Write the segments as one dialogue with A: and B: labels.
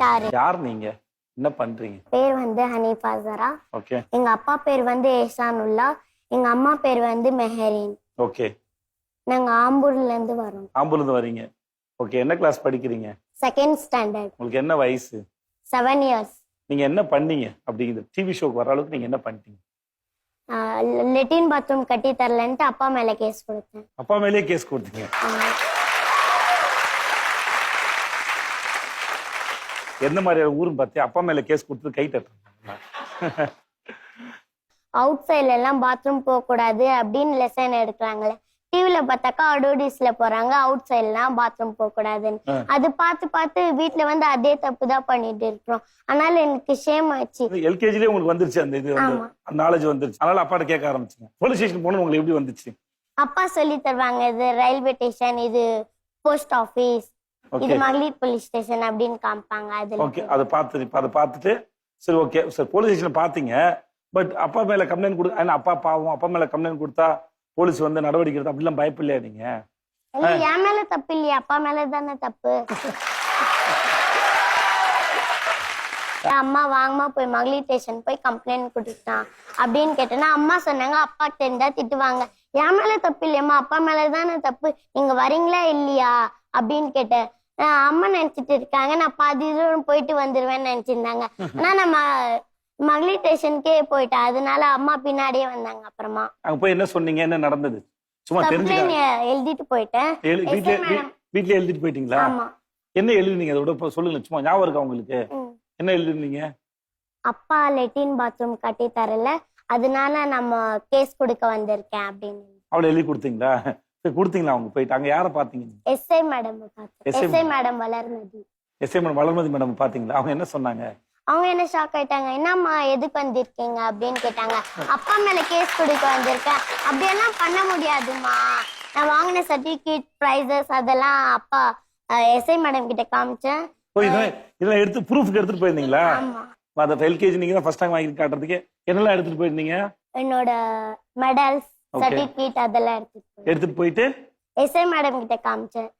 A: 6.
B: யார் நீங்க? என்ன பண்றீங்க?
A: பேர் வந்து ஹனீஃபா ஜரா.
B: ஓகே.
A: எங்க அப்பா பேர் வந்து ஏசானுல்லா. எங்க அம்மா பேர் வந்து மெஹரின்.
B: ஓகே.
A: நாங்க ஆம்பூர்ல இருந்து வரோம்.
B: ஆம்பூர்ல இருந்து வரீங்க. ஓகே. என்ன கிளாஸ் படிக்கிறீங்க?
A: 2nd standard.
B: உங்களுக்கு என்ன வயசு?
A: 7 இயர்ஸ்.
B: நீங்க என்ன பண்ணீங்க? அப்படி இந்த டிவி ஷோக்கு வர அளவுக்கு நீங்க என்ன பண்ணிட்டீங்க?
A: லெட்டின் பாத்ரூம் கட்டி தரலன்ட்டு அப்பா மேல கேஸ் கொடுத்தேன்.
B: அப்பா மேலேயே கேஸ் கொடுத்தீங்க? எந்த மாதிரியான ஊருன்னு பார்த்து அப்பா மேல கேஸ் கொடுத்து கை தட்டுறாங்க.
A: அவுட் சைட்ல எல்லாம் பாத்ரூம் போக கூடாது அப்படின்னு லெசன் எடுக்கிறாங்களே. டிவில பார்த்தாக்கா அடோடிஸ்ல போறாங்க, அவுட் சைட்லாம் பாத்ரூம் போக கூடாதுன்னு. அது பார்த்து பார்த்து வீட்டுல வந்து அதே தப்பு தான் பண்ணிட்டு இருக்கிறோம். அதனால எனக்கு ஷேம் ஆச்சு.
B: எல்கேஜிலே உங்களுக்கு வந்துருச்சு அந்த இது வந்து நாலேஜ் வந்துருச்சு. அதனால அப்பாட்ட கேட்க ஆரம்பிச்சீங்க. போலீஸ் ஸ்டேஷன் போன உங்களுக்கு எப்படி வந்துச்சு?
A: அப்பா சொல்லி தருவாங்க, இது ரயில்வே ஸ்டேஷன், இது போஸ்ட் ஆபீஸ், இது மகளிர் போலீஸ் ஸ்டேஷன் அப்படின்னு காமிப்பாங்க. அதுல
B: ஓகே. அதை பார்த்துட்டு சரி ஓகே சார் போலீஸ் ஸ்டேஷன்ல பாத்தீங்க. பட் அப்பா மேல கம்ப்ளைண்ட் கொடு, அப்பா பாவம், அப்பா மேல கம்ப்ளைண்ட் கொடுத்தா போலீஸ் வந்து நடவடிக்கை எடுத்தா அப்படிலாம் பயப்பில்லையா நீங்க?
A: என் மேல தப்பு இல்லையா, அப்பா மேல தானே தப்பு. அம்மா வாங்கம்மா போய் மகளிர் ஸ்டேஷன் போய் கம்ப்ளைண்ட் கொடுத்தான் அப்படின்னு கேட்டேன்னா அம்மா சொன்னாங்க அப்பா தெரிஞ்சா திட்டுவாங்க. என் மேல தப்பு இல்லையம்மா, அப்பா மேலதானே தப்பு, நீங்க வரீங்களா இல்லையா அப்படின்னு கேட்டேன். அம்மா நினைச்சிட்டு இருக்காங்க நான் பாதி தூரம் போயிட்டு வந்துருவேன்னு நினைச்சிருந்தாங்க. ஆனா நம்ம மகளிர் ஸ்டேஷனுக்கே போயிட்டேன். அதனால அம்மா பின்னாடியே வந்தாங்க. அப்புறமா
B: அங்க போய் என்ன சொன்னீங்க? என்ன நடந்தது? சும்மா தெரிஞ்சுக்க
A: எழுதிட்டு போயிட்டேன்.
B: வீட்ல எழுதிட்டு போயிட்டீங்களா?
A: ஆமா.
B: என்ன எழுதினீங்க அதோட சொல்லுங்க, சும்மா ஞாபகம் இருக்கா உங்களுக்கு? என்ன எழுதிருந்தீங்க?
A: அப்பா லெட்டின் பாத்ரூம் கட்டி தரல, அதனால நம்ம கேஸ் கொடுக்க வந்திருக்கேன் அப்படின்னு.
B: அவளை எழுதி கொடுத்தீங்களா? கொடுத்தீங்களா? அவங்க போயிட்டு அங்க யாரை பாத்தீங்க?
A: எஸ்ஐ மேடம் பார்த்தேன். SI madam Valarmathi.
B: SI madam Valarmathi madam பாத்தீங்களா? அவங்க என்ன சொன்னாங்க?
A: அவங்க என்ன ஷாக் ஆயிட்டாங்க, என்னம்மா எதுக்கு வந்திருக்கீங்க அப்படின்னு கேட்டாங்க. அப்பா மேல கேஸ் கொடுக்க வந்திருக்கேன். அப்படியெல்லாம் பண்ண முடியாதுமா, நான் வாங்கின சர்டிபிகேட் பிரைசஸ் அதெல்லாம் அப்பா எஸ்ஐ மேடம் கிட்ட காமிச்சேன்.
B: இதெல்லாம் எடுத்து ப்ரூஃப்க்கு எடுத்துட்டு போயிருந்தீங்களா?
A: ஆமா.
B: அந்த எல்கேஜி நீங்க தான் ஃபர்ஸ்ட் டைம் வாங்கி காட்டுறதுக்கு என்னெல்லாம் எடுத்துட்டு போயிருந்தீங்க?
A: என்னோட மெடல்ஸ், சர்டிபிகேட் அதெல்லாம்
B: எடுத்துட்டு போயிட்டு
A: எஸ்ஐ மேடம் கிட்ட காமிச்சேன்.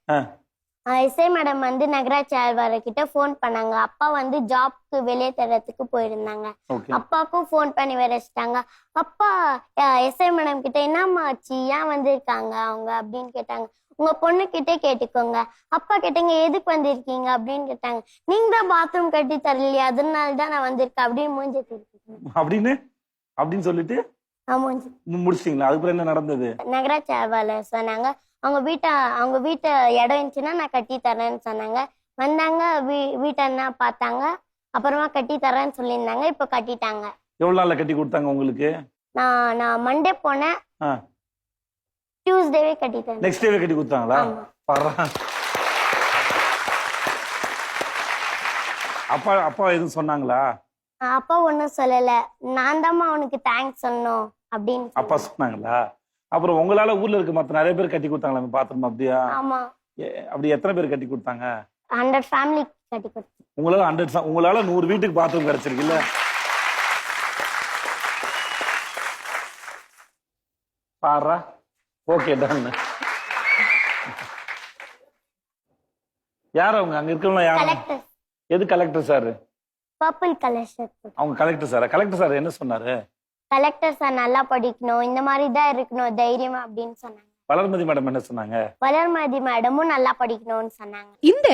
A: எஸ்ஐ மேடம் வந்து நகராட்சி ஆழ்வார் கிட்ட போன் பண்ணாங்க. அப்பா வந்து ஜாப்க்கு வெளியே தரத்துக்கு போயிருந்தாங்க. அப்பாவுக்கும் போன் பண்ணி வரைச்சிட்டாங்க. அப்பா எஸ்ஐ மேடம் கிட்ட என்னம்மா ஆச்சு, ஏன் வந்திருக்காங்க அவங்க அப்படின்னு கேட்டாங்க. உங்க பொண்ணு கிட்டே கேட்டுக்கோங்க. அப்பா கேட்டாங்க எதுக்கு வந்திருக்கீங்க அப்படின்னு கேட்டாங்க. நீங்க தான் பாத்ரூம் கட்டி தரலையா, அதனாலதான் நான் வந்திருக்கேன் அப்படின்னு மூஞ்சி
B: அப்படின்னு சொல்லிட்டு முடிச்சிட்டீங்களா? அதுக்கப்புறம் என்ன நடந்தது?
A: நகராட்சி ஆழ்வார் சொன்னாங்க அவங்க வீட்டை இடம் இருந்துச்சுன்னா நான் கட்டி தரேன்னு சொன்னாங்க. வந்தாங்க, வீட்டை பார்த்தாங்க, அப்புறமா கட்டி தரேன்னு சொல்லியிருந்தாங்க. இப்ப கட்டிட்டாங்க.
B: எவ்வளவு நாள்ல கட்டி கொடுத்தாங்க உங்களுக்கு?
A: நான் மண்டே போனேன், டியூஸ்டேவே கட்டிட்டேன்.
B: நெக்ஸ்ட் டேவே கட்டி கொடுத்தாங்களா? அப்பா எதுவும் சொன்னாங்களா?
A: அப்பா ஒன்னும் சொல்லல, நான் தான் அவனுக்கு தேங்க்ஸ் சொன்னோம் அப்படின்னு
B: அப்பா சொன்னாங்களா? அப்புறம் உங்களால ஊர்ல இருக்க மத்த நிறைய பேர் கட்டி கொடுத்தாங்களா பாத்ரூம்? அப்படியா?
A: ஆமா.
B: அப்படி எத்தனை பேர் கட்டி கொடுத்தாங்க?
A: 100 ஃபேமிலி கட்டி கொடுத்தாங்க.
B: உங்களால 100 வீட்டுக்கு பாத்ரூம் கிடைச்சிருக்குல்ல? பாரா. Okay done. யார் அவங்க? அங்க இருக்கவங்க யார்?
A: கலெக்டர்.
B: எது கலெக்டர் சார்?
A: Purple collector.
B: அவங்க கலெக்டர் சார். கலெக்டர் சார் என்ன சொன்னாரு?
A: கலெக்டர் சார் நல்லா படிக்கணும், இந்த மாதிரி தான் இருக்கணும் தைரியமா அப்படின்னு சொன்னாங்க.
B: வளர்மதி மேடம் என்ன சொன்னாங்க?
A: வளர்மதி மேடமும் நல்லா படிக்கணும்னு சொன்னாங்க.
C: இந்த